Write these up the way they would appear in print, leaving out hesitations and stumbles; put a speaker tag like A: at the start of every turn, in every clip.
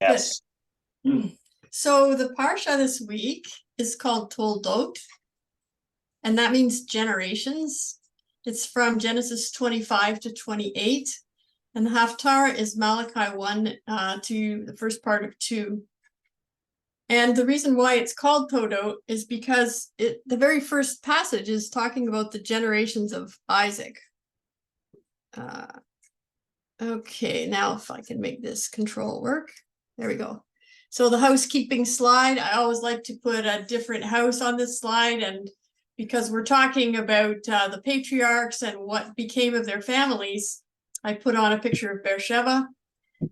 A: Yes.
B: So the Parsha this week is called Tolodot, and that means generations. It's from Genesis 25 to 28, and the Haftorah is Malachi 1 to the first part of 2. And the reason why it's called Tolodot is because the very first passage is talking about the generations of Isaac. Okay, now if I can make this control work. There we go. So the housekeeping slide, I always like to put a different house on this slide, and because we're talking about the patriarchs and what became of their families, I put on a picture of Beersheba.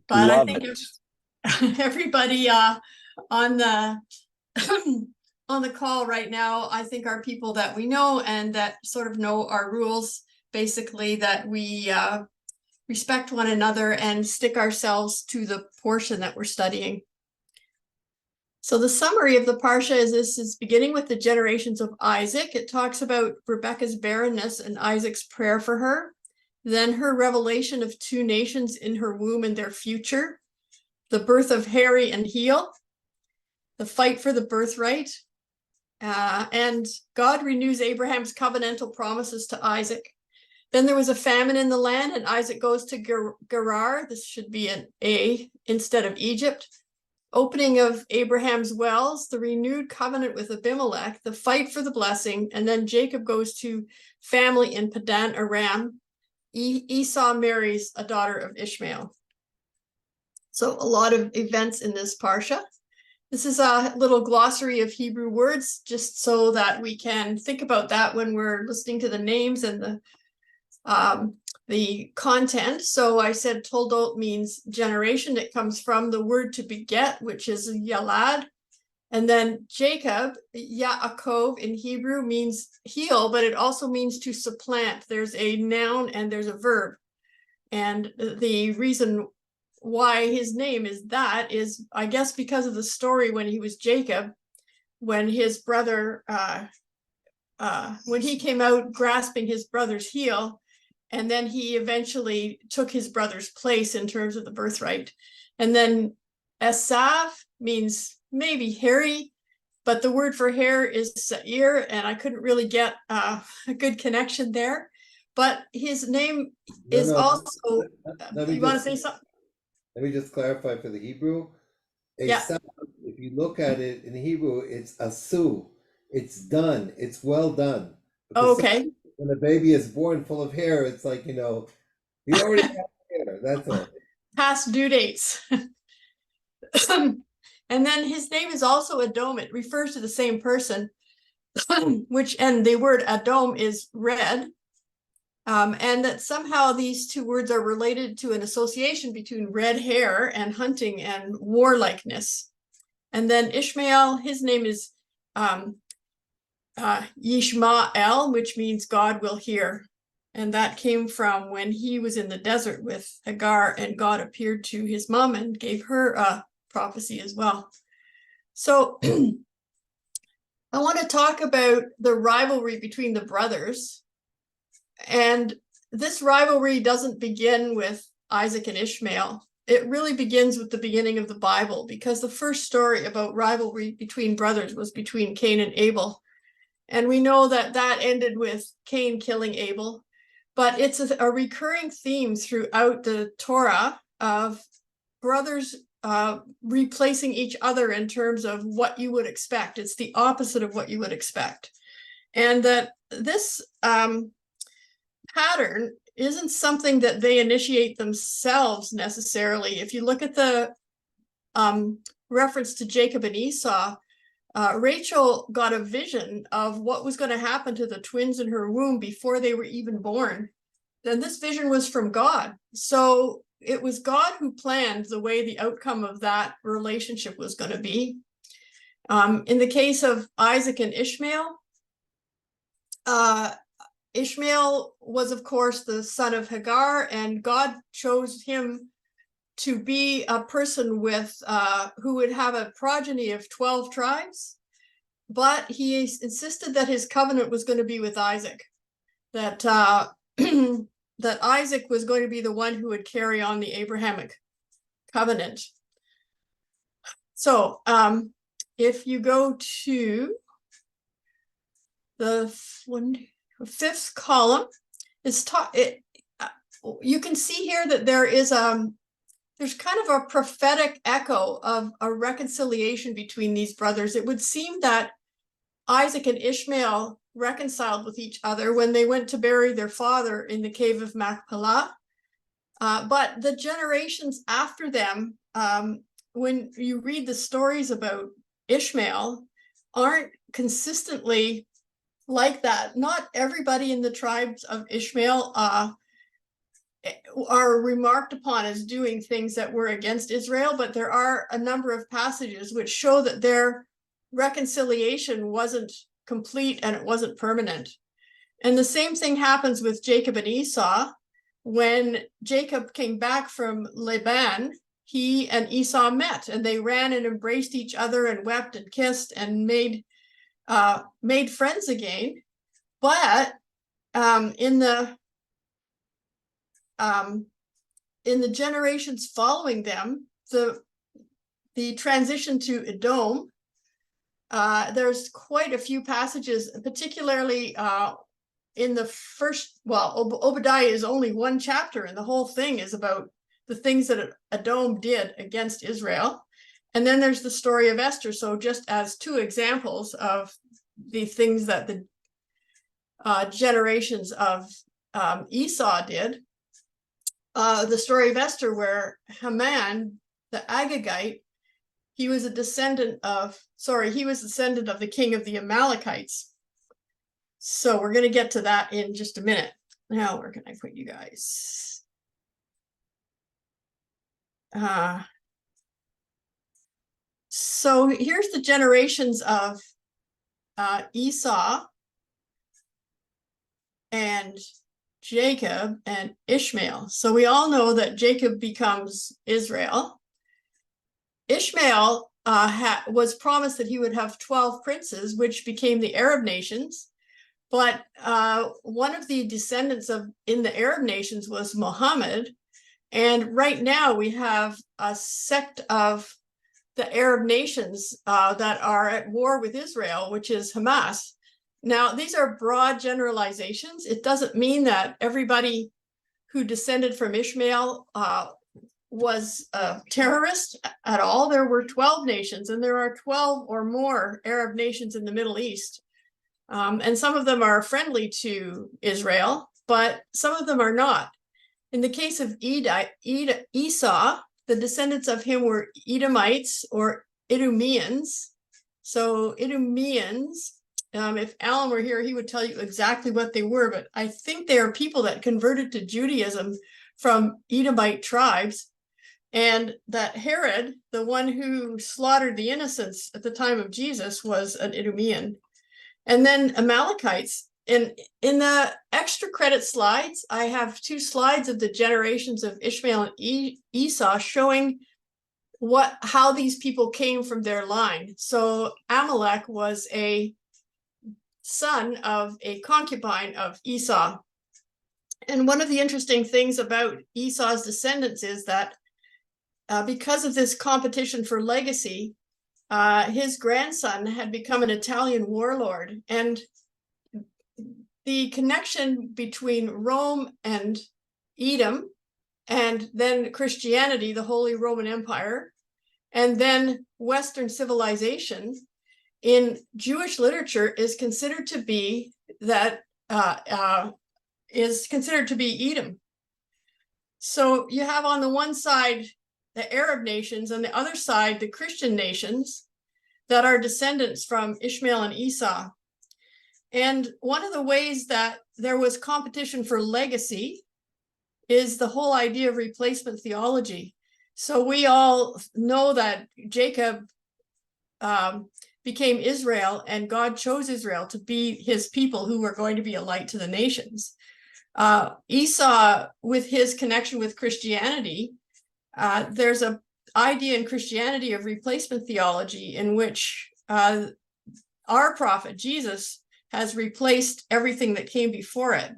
B: But
A: Love
B: I think
A: it.
B: everybody on the on the call right now, I think are people that we know and that sort of know our rules, basically that we respect one another and stick ourselves to the portion that we're studying. So the summary of the Parsha is this is beginning with the generations of Isaac. It talks about Rebekah's barrenness and Isaac's prayer for her, then her revelation of two nations in her womb and their future, the birth of Harry and Heel, the fight for the birthright, and God renews Abraham's covenantal promises to Isaac. Then there was a famine in the land, and Isaac goes to Gerar. This should be an A instead of Egypt. Opening of Abraham's wells, the renewed covenant with Abimelech, the fight for the blessing, and then Jacob goes to family in Padan Aram. Esau marries a daughter of Ishmael. So a lot of events in this Parsha. This is a little glossary of Hebrew words, just so that we can think about that when we're listening to the names and the content. So I said Toldot means generation. It comes from the word to beget, which is Yalad. And then Jacob, Yaakov in Hebrew means heel, but it also means to supplant. There's a noun and there's a verb. And the reason why his name is that is, I guess, because of the story when he was Jacob, when his brother, when he came out grasping his brother's heel, and then he eventually took his brother's place in terms of the birthright. And then Esav means maybe hairy, but the word for hair is Seir, and I couldn't really get a good connection there. But his name is also, you want to say something?
C: Let me just clarify for the Hebrew.
B: Yeah.
C: Esav, if you look at it in Hebrew, it's asu. It's done. It's well done.
B: Oh, okay.
C: When a baby is born full of hair, it's like, you already have hair. That's all.
B: Past due dates. And then his name is also Edom. It refers to the same person, and the word Edom is red. And that somehow these two words are related to an association between red hair and hunting and warlikeness. And then Ishmael, his name is Yishmael, which means God will hear. And that came from when he was in the desert with Hagar, and God appeared to his mom and gave her a prophecy as well. So I want to talk about the rivalry between the brothers. And this rivalry doesn't begin with Isaac and Ishmael. It really begins with the beginning of the Bible, because the first story about rivalry between brothers was between Cain and Abel. And we know that that ended with Cain killing Abel. But it's a recurring theme throughout the Torah of brothers replacing each other in terms of what you would expect. It's the opposite of what you would expect. And that this pattern isn't something that they initiate themselves necessarily. If you look at the reference to Jacob and Esau, Rachel got a vision of what was going to happen to the twins in her womb before they were even born. And this vision was from God. So it was God who planned the way the outcome of that relationship was going to be. In the case of Isaac and Ishmael, Ishmael was, of course, the son of Hagar, and God chose him to be a person with who would have a progeny of 12 tribes, but he insisted that his covenant was going to be with Isaac, that that Isaac was going to be the one who would carry on the Abrahamic covenant. So if you go to the fifth column, you can see here that there's kind of a prophetic echo of a reconciliation between these brothers. It would seem that Isaac and Ishmael reconciled with each other when they went to bury their father in the cave of Machpelah. But the generations after them, when you read the stories about Ishmael, aren't consistently like that. Not everybody in the tribes of Ishmael are remarked upon as doing things that were against Israel, but there are a number of passages which show that their reconciliation wasn't complete and it wasn't permanent. And the same thing happens with Jacob and Esau. When Jacob came back from Laban, he and Esau met, and they ran and embraced each other and wept and kissed and made friends again. But in the generations following them, the transition to Edom, there's quite a few passages, particularly in the first, Obadiah is only one chapter, and the whole thing is about the things that Edom did against Israel. And then there's the story of Esther. So just as two examples of the things that the generations of Esau did, the story of Esther, where Haman, the Agagite, he was a descendant of the king of the Amalekites. So we're going to get to that in just a minute. Now, where can I put you guys? So here's the generations of Esau and Jacob and Ishmael. So we all know that Jacob becomes Israel. Ishmael was promised that he would have 12 princes, which became the Arab nations. But one of the descendants in the Arab nations was Muhammad. And right now we have a sect of the Arab nations that are at war with Israel, which is Hamas. Now, these are broad generalizations. It doesn't mean that everybody who descended from Ishmael was a terrorist at all. There were 12 nations, and there are 12 or more Arab nations in the Middle East. And some of them are friendly to Israel, but some of them are not. In the case of Esau, the descendants of him were Edomites or Idumeans. So Idumeans, if Alan were here, he would tell you exactly what they were, but I think they are people that converted to Judaism from Edomite tribes, and that Herod, the one who slaughtered the innocents at the time of Jesus, was an Idumean. And then Amalekites. And in the extra credit slides, I have 2 slides of the generations of Ishmael and Esau showing how these people came from their line. So Amalek was a son of a concubine of Esau. And one of the interesting things about Esau's descendants is that because of this competition for legacy, his grandson had become an Italian warlord. And the connection between Rome and Edom, and then Christianity, the Holy Roman Empire, and then Western civilization in Jewish literature is considered to be Edom. So you have on the one side the Arab nations, and the other side the Christian nations that are descendants from Ishmael and Esau. And one of the ways that there was competition for legacy is the whole idea of replacement theology. So we all know that Jacob became Israel, and God chose Israel to be his people who were going to be a light to the nations. Esau, with his connection with Christianity, there's an idea in Christianity of replacement theology in which our prophet, Jesus, has replaced everything that came before it.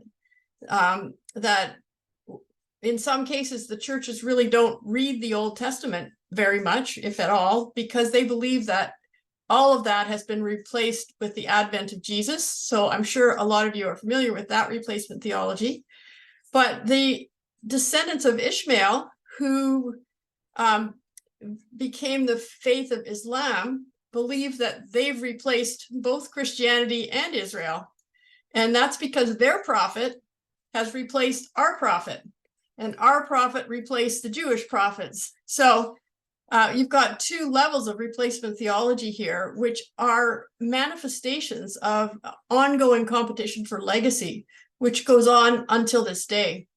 B: That in some cases, the churches really don't read the Old Testament very much, if at all, because they believe that all of that has been replaced with the advent of Jesus. So I'm sure a lot of you are familiar with that replacement theology. But the descendants of Ishmael, who became the faith of Islam, believe that they've replaced both Christianity and Israel. And that's because their prophet has replaced our prophet, and our prophet replaced the Jewish prophets. So you've got two levels of replacement theology here, which are manifestations of ongoing competition for legacy, which goes on until this day.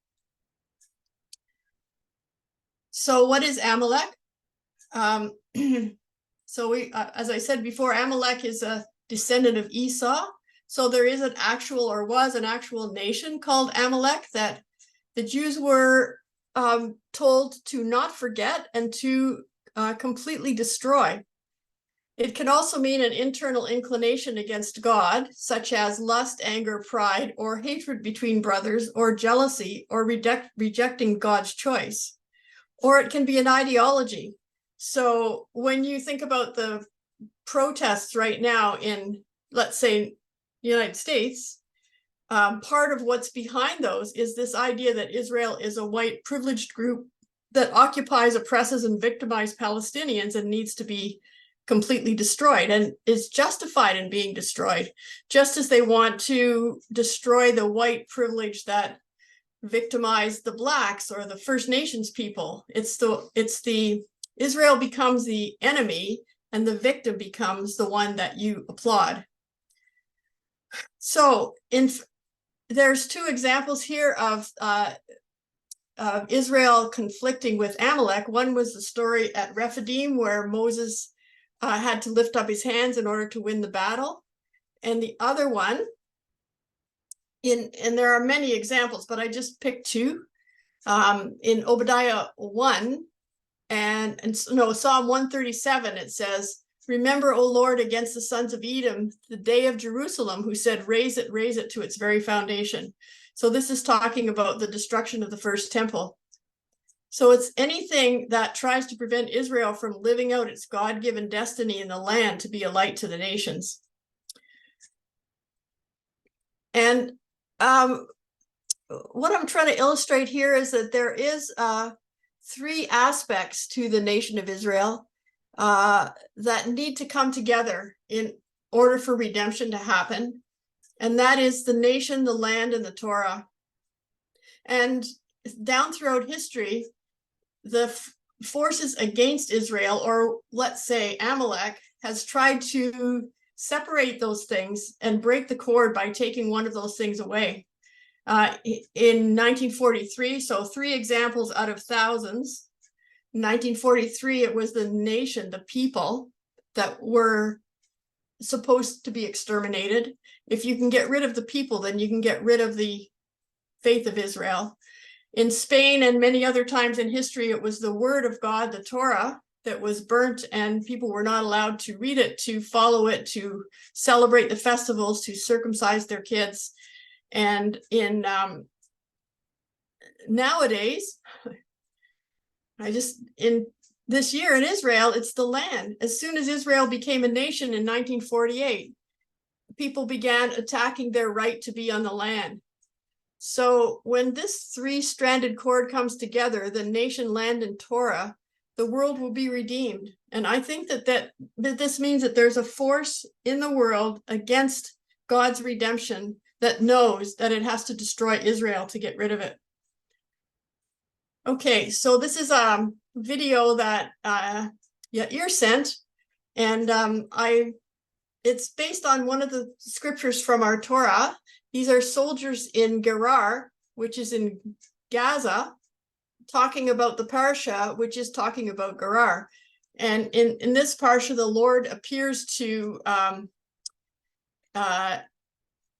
B: So what is Amalek? So as I said before, Amalek is a descendant of Esau. So there is an actual, or was an actual nation called Amalek that the Jews were told to not forget and to completely destroy. It can also mean an internal inclination against God, such as lust, anger, pride, or hatred between brothers, or jealousy, or rejecting God's choice. Or it can be an ideology. So when you think about the protests right now in, let's say, the United States, part of what's behind those is this idea that Israel is a white privileged group that occupies, oppresses, and victimizes Palestinians and needs to be completely destroyed and is justified in being destroyed, just as they want to destroy the white privilege that victimized the blacks or the First Nations people. It's the Israel becomes the enemy and the victim becomes the one that you applaud. So there's two examples here of Israel conflicting with Amalek. One was the story at Rephidim, where Moses had to lift up his hands in order to win the battle. And the other one, and there are many examples, but I just picked two, in Obadiah 1 and Psalm 137, it says, "Remember, O Lord, against the sons of Edom, the day of Jerusalem, who said, raise it to its very foundation." So this is talking about the destruction of the first temple. So it's anything that tries to prevent Israel from living out its God-given destiny in the land to be a light to the nations. And what I'm trying to illustrate here is that there is three aspects to the nation of Israel that need to come together in order for redemption to happen. And that is the nation, the land, and the Torah. And down throughout history, the forces against Israel, or let's say Amalek, has tried to separate those things and break the cord by taking one of those things away. In 1943, so 3 examples out of thousands. In 1943, it was the nation, the people, that were supposed to be exterminated. If you can get rid of the people, then you can get rid of the faith of Israel. In Spain and many other times in history, it was the word of God, the Torah, that was burnt, and people were not allowed to read it, to follow it, to celebrate the festivals, to circumcise their kids. And in nowadays, in this year in Israel, it's the land. As soon as Israel became a nation in 1948, people began attacking their right to be on the land. So when this 3-stranded cord comes together, the nation, land, and Torah, the world will be redeemed. And I think that this means that there's a force in the world against God's redemption that knows that it has to destroy Israel to get rid of it. Okay, so this is a video that Yair sent, and it's based on one of the scriptures from our Torah. These are soldiers in Gerar, which is in Gaza, talking about the Parsha, which is talking about Gerar. And in this Parsha, the Lord appears to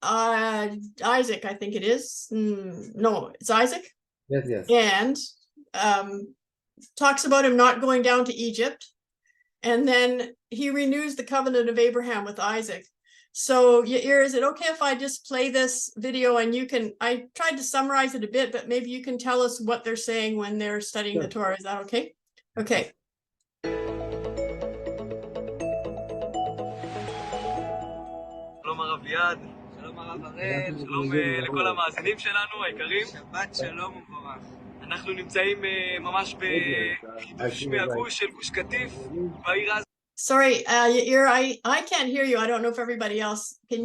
B: Isaac, I think it is. No, it's Isaac.
C: Yes.
B: And talks about him not going down to Egypt. And then he renews the covenant of Abraham with Isaac. So Yair, is it okay if I just play this video and I tried to summarize it a bit, but maybe you can tell us what they're saying when they're studying the Torah. Is that okay? Okay.
A: אביעד. שלום הרב הראל. שלום לכל המאזינים שלנו היקרים. שבת שלום ומבורך. אנחנו נמצאים ממש בחידוש מהגוש של גוש קטיף בעיר עזה.
B: Sorry, I can't hear you. I don't know if everybody else can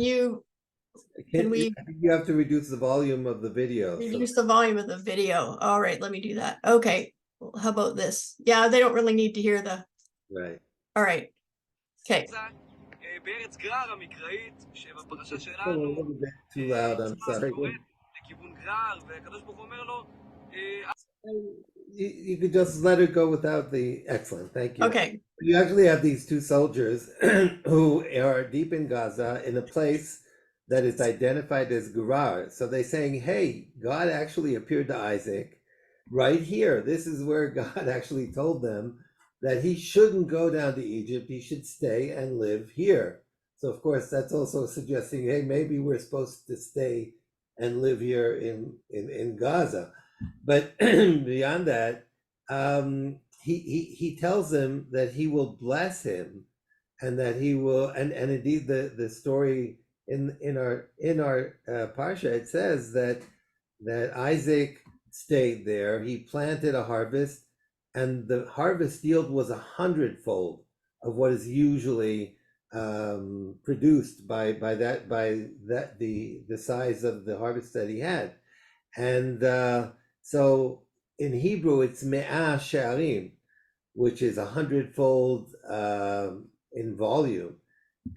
B: we
C: I think you have to reduce the volume of the video.
B: reduce the volume of the video? All right, let me do that. Okay, well, how about this? Yeah, they don't really need to hear the.
C: Right.
B: All right. Okay.
A: בארץ גרר המקראית, שבפרשה
C: A
A: שלנו,
C: little bit too loud, I'm sorry.
A: לכיוון גרר, והקדוש ברוך הוא אומר לו,
C: You could just let it go without the excellent. Thank you.
B: Okay.
C: You actually have these two soldiers who are deep in Gaza in a place that is identified as Gerar. So they're saying, hey, God actually appeared to Isaac right here. This is where God actually told them that he shouldn't go down to Egypt. He should stay and live here. So of course, that's also suggesting, hey, maybe we're supposed to stay and live here in Gaza. But beyond that, he tells them that he will bless him, and that he will, and indeed the story in our parsha, it says that Isaac stayed there. He planted a harvest, and the harvest yield was 100-fold of what is usually produced by the size of the harvest that he had. And so in Hebrew it's me'ah she'arim, which is 100-fold in volume.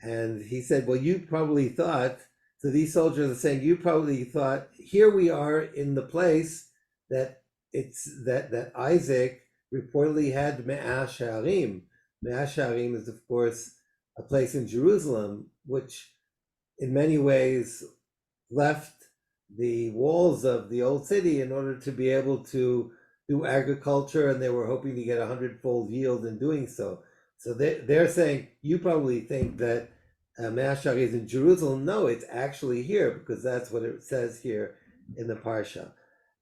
C: And he said, well, you probably thought, so these soldiers are saying, you probably thought, here we are in the place that that Isaac reportedly had me'ah she'arim. Me'ah she'arim is, of course, a place in Jerusalem, which in many ways left the walls of the old city in order to be able to do agriculture, and they were hoping to get 100-fold yield in doing so. So they're saying, you probably think that Me'ah She'arim is in Jerusalem. No, it's actually here, because that's what it says here in the Parsha.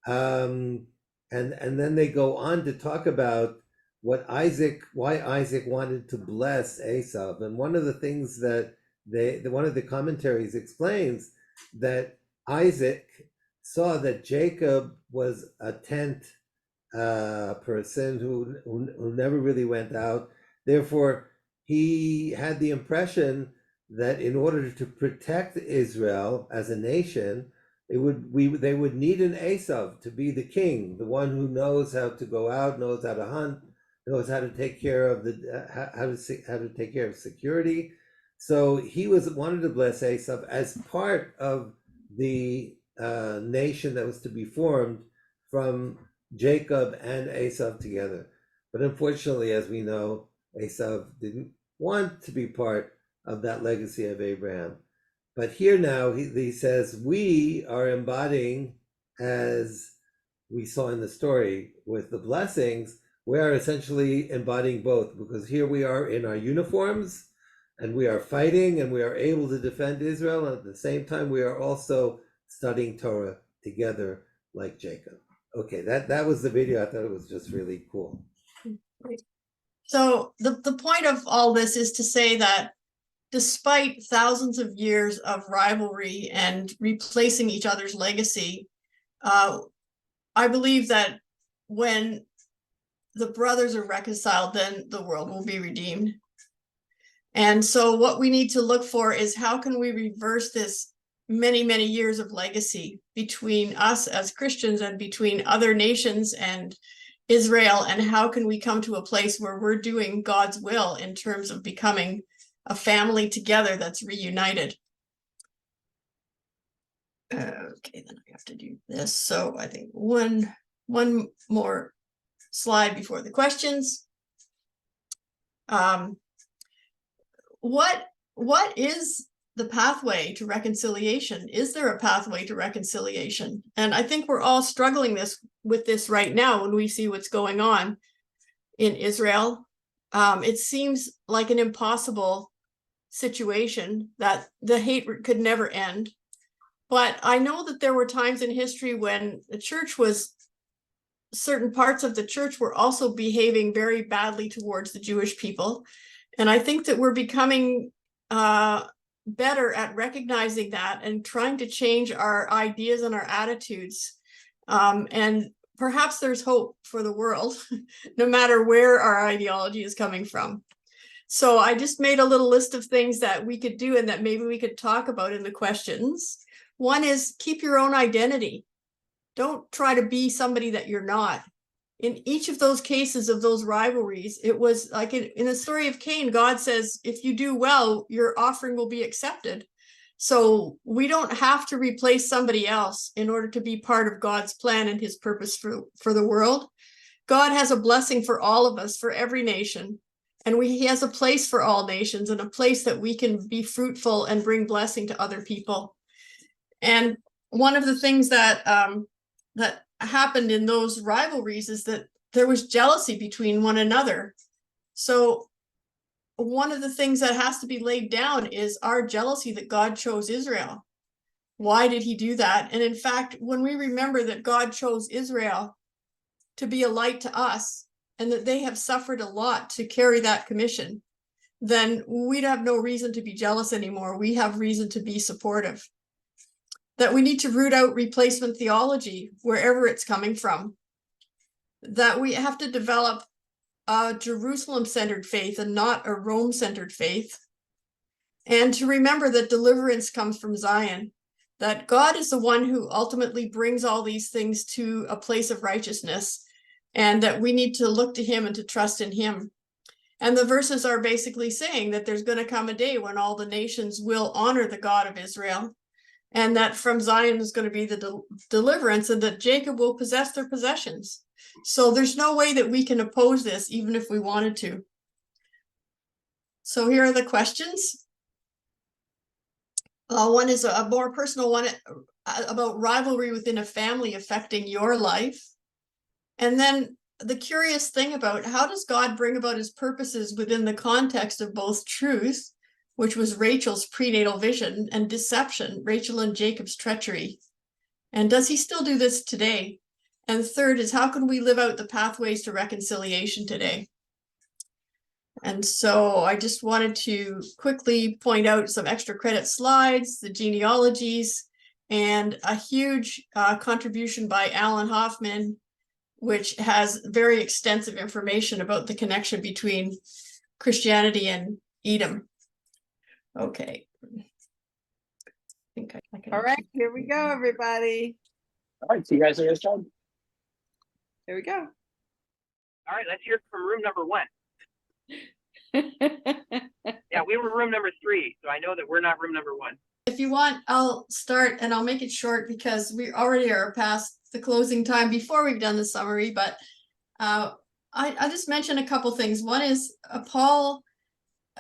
C: And then they go on to talk about why Isaac wanted to bless Esau. And one of the things that one of the commentaries explains, that Isaac saw that Jacob was a tent person who never really went out. Therefore, he had the impression that in order to protect Israel as a nation, they would need an Esau to be the king, the one who knows how to go out, knows how to hunt, knows how to take care of how to take care of security. So he wanted to bless Esau as part of the nation that was to be formed from Jacob and Esau together. But unfortunately, as we know, Esau didn't want to be part of that legacy of Abraham. But here now he says, we are embodying, as we saw in the story with the blessings, we are essentially embodying both, because here we are in our uniforms and we are fighting and we are able to defend Israel, and at the same time we are also studying Torah together like Jacob. Okay, that was the video. I thought it was just really cool.
B: So the point of all this is to say that despite thousands of years of rivalry and replacing each other's legacy, I believe that when the brothers are reconciled, then the world will be redeemed. And so what we need to look for is, how can we reverse this many, many years of legacy between us as Christians and between other nations and Israel, and how can we come to a place where we're doing God's will in terms of becoming a family together that's reunited. Okay, then I have to do this. So I think one more slide before the questions. What is the pathway to reconciliation? Is there a pathway to reconciliation? And I think we're all struggling with this right now when we see what's going on in Israel. It seems like an impossible situation, that the hate could never end. But I know that there were times in history when the church certain parts of the church were also behaving very badly towards the Jewish people. And I think that we're becoming better at recognizing that and trying to change our ideas and our attitudes. And perhaps there's hope for the world, no matter where our ideology is coming from. So I just made a little list of things that we could do and that maybe we could talk about in the questions. One is keep your own identity. Don't try to be somebody that you're not. In each of those cases of those rivalries, it was like in the story of Cain, God says, if you do well, your offering will be accepted. So we don't have to replace somebody else in order to be part of God's plan and his purpose for the world. God has a blessing for all of us, for every nation. And he has a place for all nations and a place that we can be fruitful and bring blessing to other people. And one of the things that that happened in those rivalries is that there was jealousy between one another. So one of the things that has to be laid down is our jealousy that God chose Israel. Why did he do that? And in fact, when we remember that God chose Israel to be a light to us and that they have suffered a lot to carry that commission, then we'd have no reason to be jealous anymore. We have reason to be supportive. That we need to root out replacement theology wherever it's coming from. That we have to develop a Jerusalem-centered faith and not a Rome-centered faith. And to remember that deliverance comes from Zion. That God is the one who ultimately brings all these things to a place of righteousness. And that we need to look to him and to trust in him. And the verses are basically saying that there's going to come a day when all the nations will honor the God of Israel. And that from Zion is going to be the deliverance, and that Jacob will possess their possessions. So there's no way that we can oppose this, even if we wanted to. So here are the questions. One is a more personal one about rivalry within a family affecting your life. And then the curious thing about how does God bring about his purposes within the context of both truth, which was Rachel's prenatal vision, and deception, Rachel and Jacob's treachery. And does he still do this today? And third is, how can we live out the pathways to reconciliation today? And so I just wanted to quickly point out some extra credit slides, the genealogies, and a huge contribution by Alan Hoffman, which has very extensive information about the connection between Christianity and Edom. Okay. I think I can.
D: All right, here we go, everybody.
E: All right, see you guys later.
D: Here we go.
E: All right, let's hear from room number 1. Yeah, we were room number 3, so I know that we're not room number 1.
B: If you want, I'll start and I'll make it short because we already are past the closing time before we've done the summary. But I just mentioned a couple things. One is Paul,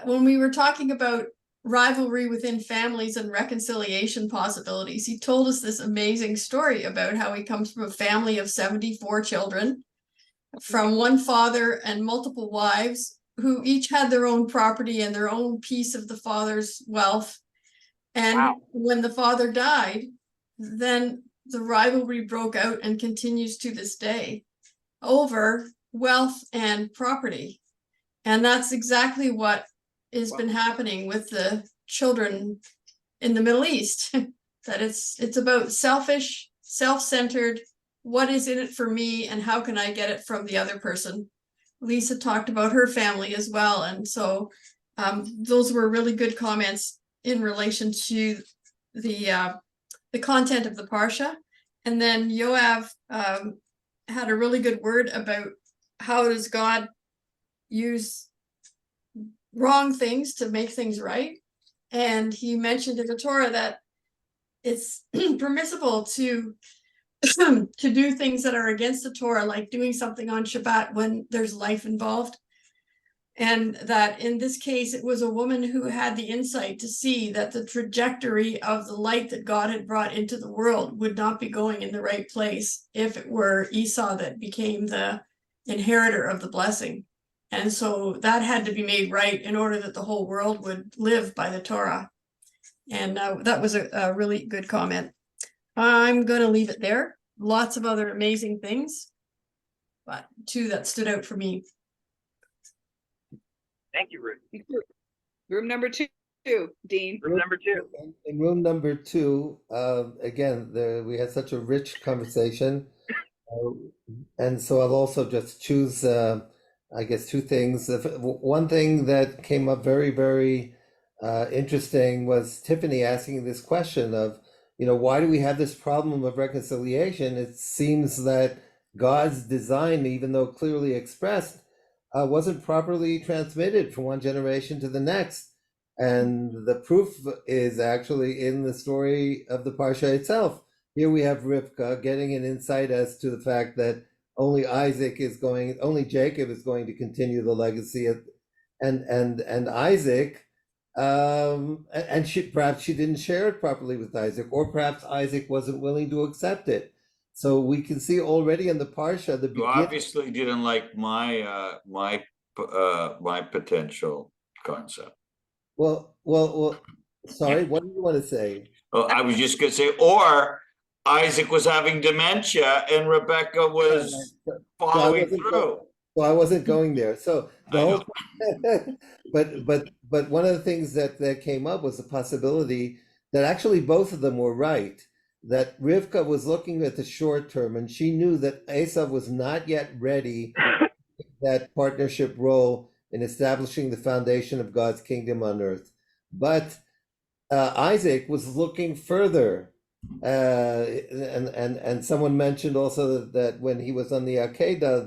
B: when we were talking about rivalry within families and reconciliation possibilities, he told us this amazing story about how he comes from a family of 74 children from one father and multiple wives who each had their own property and their own piece of the father's wealth. And
E: Wow.
B: when the father died, then the rivalry broke out and continues to this day over wealth and property. And that's exactly what has been happening with the children in the Middle East. That it's about selfish, self-centered, what is in it for me and how can I get it from the other person? Lisa talked about her family as well. And so those were really good comments in relation to the content of the Parsha. And then Yoav had a really good word about how does God use wrong things to make things right. And he mentioned in the Torah that it's permissible to do things that are against the Torah, like doing something on Shabbat when there's life involved. And that in this case, it was a woman who had the insight to see that the trajectory of the light that God had brought into the world would not be going in the right place if it were Esau that became the inheritor of the blessing. And so that had to be made right in order that the whole world would live by the Torah. And that was a really good comment. I'm going to leave it there. Lots of other amazing things, but 2 that stood out for me.
E: Thank you, Ruth.
D: Room number 2. Two, Dean.
E: Room number 2.
C: In room number 2, again, we had such a rich conversation. And so I'll also just choose, I guess, 2 things. One thing that came up very, very interesting was Tiffany asking this question of, why do we have this problem of reconciliation? It seems that God's design, even though clearly expressed, wasn't properly transmitted from one generation to the next. And the proof is actually in the story of the Parsha itself. Here we have Rivka getting an insight as to the fact that only Jacob is going to continue the legacy and Isaac, and perhaps she didn't share it properly with Isaac, or perhaps Isaac wasn't willing to accept it. So we can see already in the Parsha, the
F: You
C: beginning.
F: obviously didn't like my potential concept.
C: Well, sorry, what do you want to say?
F: Well, I was just going to say, or Isaac was having dementia and Rebecca was following through.
C: So I wasn't going there. So the whole, but one of the things that came up was the possibility that actually both of them were right. That Rivka was looking at the short term, and she knew that Esav was not yet ready for that partnership role in establishing the foundation of God's kingdom on earth. But Isaac was looking further, and someone mentioned also that when he was on the Akedah,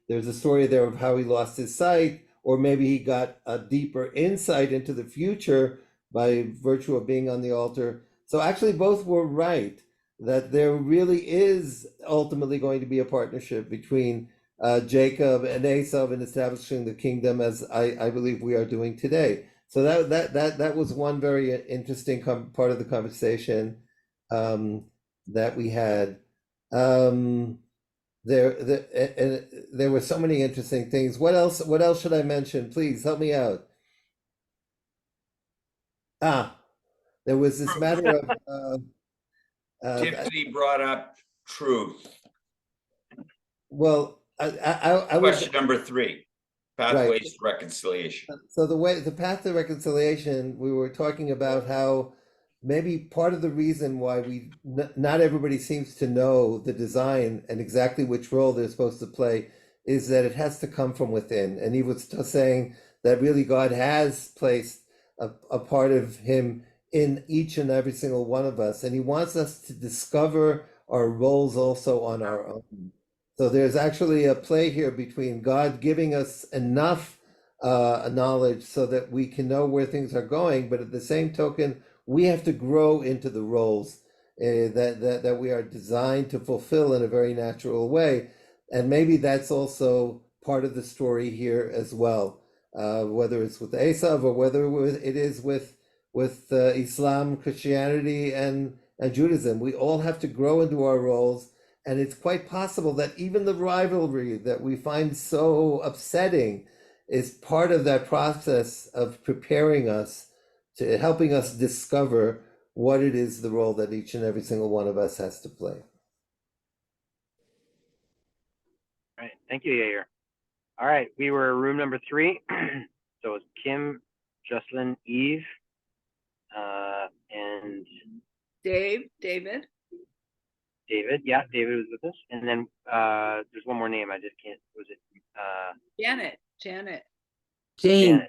C: there's a story there of how he lost his sight, or maybe he got a deeper insight into the future by virtue of being on the altar. So actually both were right, that there really is ultimately going to be a partnership between Jacob and Esav in establishing the kingdom, as I believe we are doing today. So that was one very interesting part of the conversation that we had. There were so many interesting things. What else should I mention? Please help me out. There was this matter of
F: Tiffany brought up truth.
C: Well, I
F: Question number 3, pathways
C: right.
F: to reconciliation.
C: So the path to reconciliation, we were talking about how maybe part of the reason why not everybody seems to know the design and exactly which role they're supposed to play is that it has to come from within. And he was saying that really God has placed a part of him in each and every single one of us, and he wants us to discover our roles also on our own. So there's actually a play here between God giving us enough knowledge so that we can know where things are going, but at the same token, we have to grow into the roles that we are designed to fulfill in a very natural way. And maybe that's also part of the story here as well, whether it's with Esav or whether it is with Islam, Christianity, and Judaism. We all have to grow into our roles. And it's quite possible that even the rivalry that we find so upsetting is part of that process of preparing us, to helping us discover what it is, the role that each and every single one of us has to play.
E: All right. Thank you, Yair. All right. We were room number 3. So it's Kim, Jocelyn, Eve, and
D: David.
E: David. Yeah, David was with us. And then there's one more name. I just can't. Was it
D: Janet.
E: Janet?
D: Jane.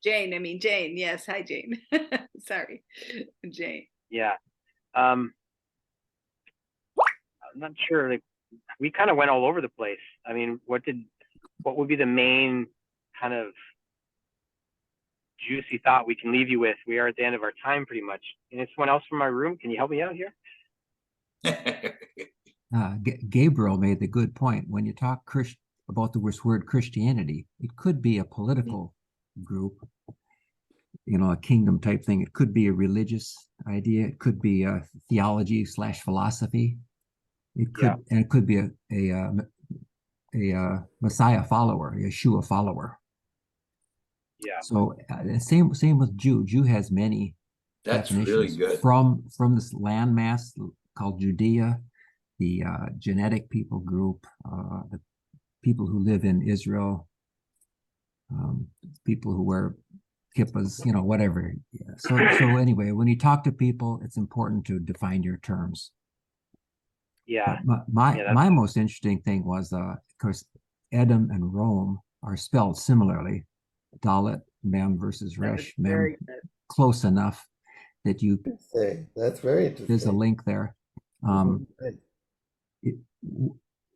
D: Yes. Hi, Jane. Sorry. Jane.
E: Yeah. I'm not sure. Like, we kind of went all over the place. I mean, what would be the main kind of juicy thought we can leave you with? We are at the end of our time pretty much. And if someone else from my room, can you help me out here?
G: Gabriel made the good point. When you talk about the word Christianity, it could be a political group, a kingdom type thing. It could be a religious idea. It could be a theology / philosophy. It could, and it could be a Messiah follower, a Yeshua follower.
E: Yeah.
G: So same with Jew. Jew has many
F: That's
G: definitions.
F: really good.
G: From this landmass called Judea, the genetic people group, the people who live in Israel, people who wear kippas, whatever. Yeah. So anyway, when you talk to people, it's important to define your terms.
E: Yeah.
G: But my most interesting thing was, of course, Edom and Rome are spelled similarly. Dalet, Mem versus Resh, Mem, close enough that you
C: say that's very interesting.
G: There's a link there.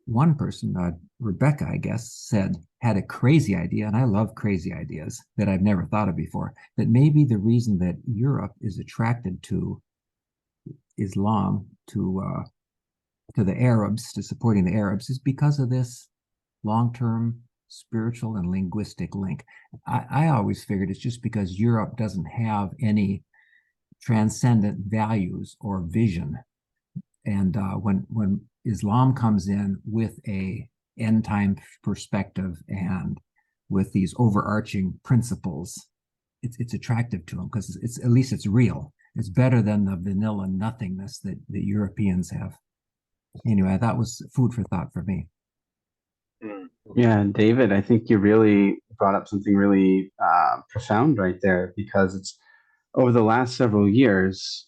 G: One person, Rebecca, I guess, had a crazy idea, and I love crazy ideas that I've never thought of before, that maybe the reason that Europe is attracted to Islam, to the Arabs, to supporting the Arabs, is because of this long-term spiritual and linguistic link. I always figured it's just because Europe doesn't have any transcendent values or vision. And when Islam comes in with a end time perspective and with these overarching principles, it's attractive to them because it's at least it's real. It's better than the vanilla nothingness that the Europeans have. Anyway, that was food for thought for me.
H: Yeah, David, I think you really brought up something really profound right there, because it's over the last several years,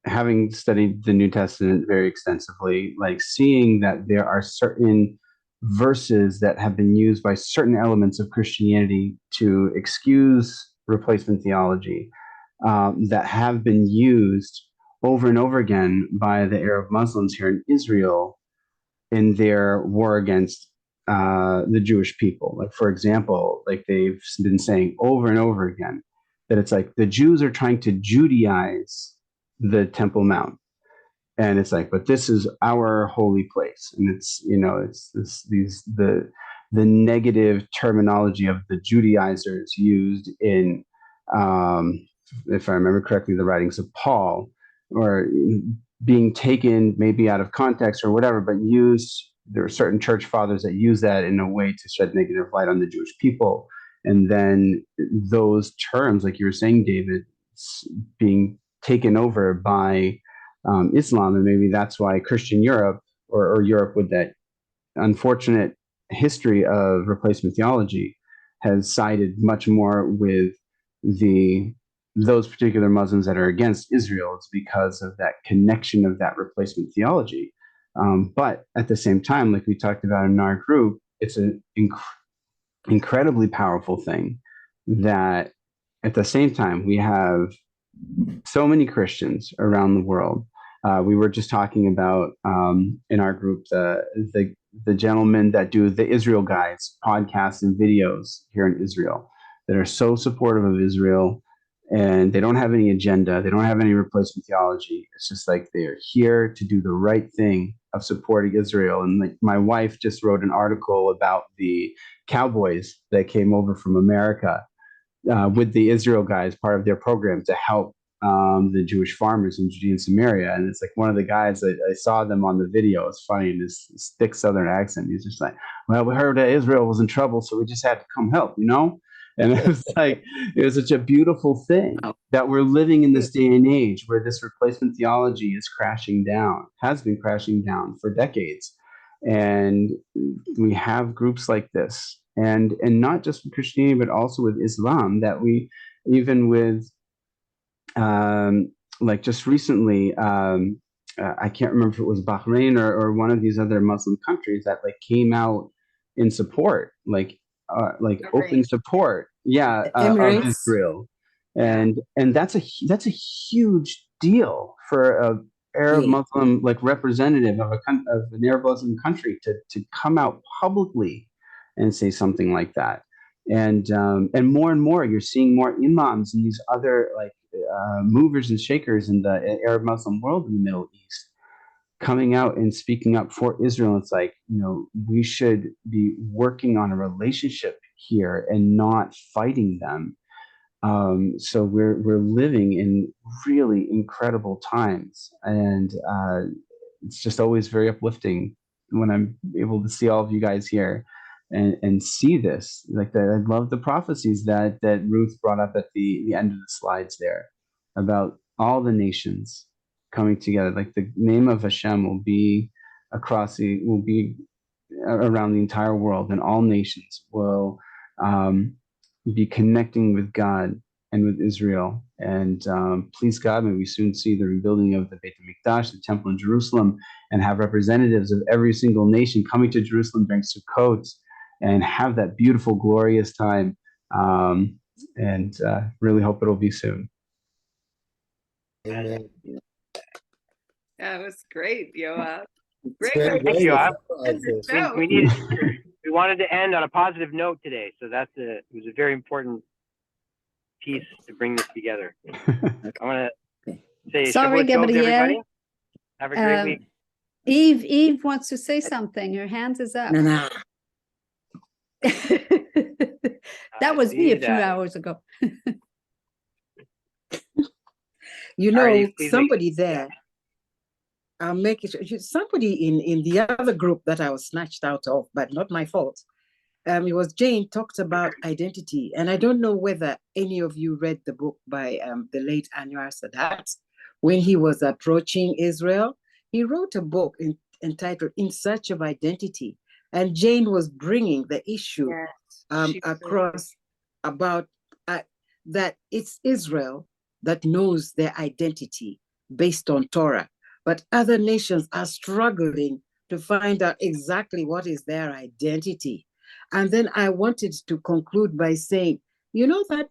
H: having studied the New Testament very extensively, like seeing that there are certain verses that have been used by certain elements of Christianity to excuse replacement theology, that have been used over and over again by the Arab Muslims here in Israel in their war against the Jewish people. Like, for example, like they've been saying over and over again that it's like the Jews are trying to Judaize the Temple Mount. And it's like, but this is our holy place. And it's, it's the negative terminology of the Judaizers used in, if I remember correctly, the writings of Paul, or being taken maybe out of context or whatever, but there are certain church fathers that use that in a way to shed negative light on the Jewish people. And then those terms, like you were saying, David, being taken over by Islam. And maybe that's why Christian Europe, or Europe with that unfortunate history of replacement theology, has sided much more with those particular Muslims that are against Israel. It's because of that connection of that replacement theology. But at the same time, like we talked about in our group, it's an incredibly powerful thing that at the same time we have so many Christians around the world. We were just talking about in our group the gentlemen that do the Israel Guys podcasts and videos here in Israel that are so supportive of Israel, and they don't have any agenda. They don't have any replacement theology. It's just like they're here to do the right thing of supporting Israel. And like my wife just wrote an article about the cowboys that came over from America with the Israel Guys, part of their program to help the Jewish farmers in Judea and Samaria. And it's like one of the guys that I saw them on the video. It's funny in this thick Southern accent. He's just like, well, we heard that Israel was in trouble, so we just had to come help, And it was like, it was such a beautiful thing that we're living in this day and age where this replacement theology is crashing down, has been crashing down for decades. And we have groups like this, and not just with Christianity, but also with Islam, that we, even with, like just recently, I can't remember if it was Bahrain or one of these other Muslim countries that like came out in support, like open support, of Israel, and that's a huge deal for a Arab Muslim like representative of an Arab Muslim country to come out publicly and say something like that. And more you're seeing more imams and these other like movers and shakers in the Arab Muslim world in the Middle East coming out and speaking up for Israel. It's like, we should be working on a relationship here and not fighting them. So we're living in really incredible times, and it's just always very uplifting when I'm able to see all of you guys here and see this. Like I love the prophecies that Ruth brought up at the end of the slides there about all the nations coming together. Like the name of Hashem will be around the entire world, and all nations will be connecting with God and with Israel. And please God, may we soon see the rebuilding of the Beit HaMikdash, the temple in Jerusalem, and have representatives of every single nation coming to Jerusalem during Sukkot and have that beautiful, glorious time. And really hope it'll be soon.
C: Amen.
D: That was great, Yoav. Great.
C: Very
E: Thank you, Yoav.
D: No.
E: We wanted to end on a positive note today, so it was a very important piece to bring this together. I want to say
I: Sorry,
E: Shavua Tov to
I: Gabrielle.
E: everybody. Have a great week.
I: Eve wants to say something. Her hand is up.
J: No.
I: That was me a few
E: that.
I: hours ago.
J: You
E: All
J: know,
E: right, please
J: somebody there, I'll make it, somebody in the other group that I was snatched out of, but not my fault. It was Jane talked about identity. And I don't know whether any of you read the book by the late Anwar Sadat. When he was approaching Israel, he wrote a book entitled In Search of Identity. And Jane was bringing the issue across about that it's Israel that knows their identity based on Torah. But other nations are struggling to find out exactly what is their identity. And then I wanted to conclude by saying, you know, that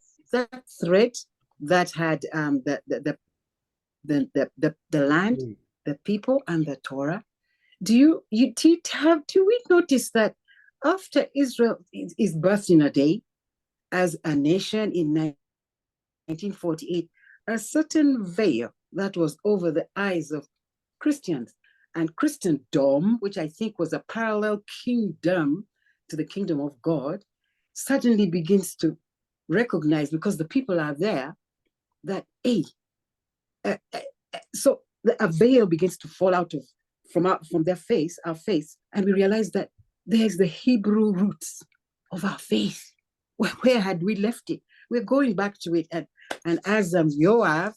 J: thread that had the land, the people, and the Torah. Do we notice that after Israel is birthed in a day as a nation in 1948, a certain veil that was over the eyes of Christians and Christendom, which I think was a parallel kingdom to the kingdom of God, suddenly begins to recognize, because the people are there, that so a veil begins to fall out from their face, our face, and we realize that there's the Hebrew roots of our faith. Where had we left it? We're going back to it, and as Yoav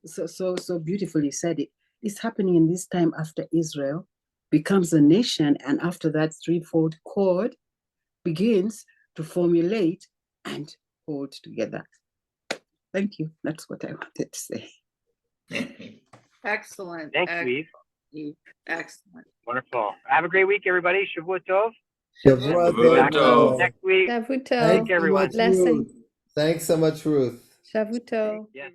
J: so beautifully said it, it's happening in this time after Israel becomes a nation, and after that threefold cord begins to formulate and hold together. Thank you. That's what I wanted to say.
D: Excellent.
E: Thank you,
D: Eve. Excellent.
E: Wonderful. Have a great week, everybody. Shavua Tov.
C: Shavua
F: Shavua
C: Tov.
F: Tov.
E: Next week.
I: Shavuot
C: Thanks
I: Tov.
C: so much,
I: Blessing.
C: Ruth. Thanks so much, Ruth.
I: Shavuot Tov.
E: Yes.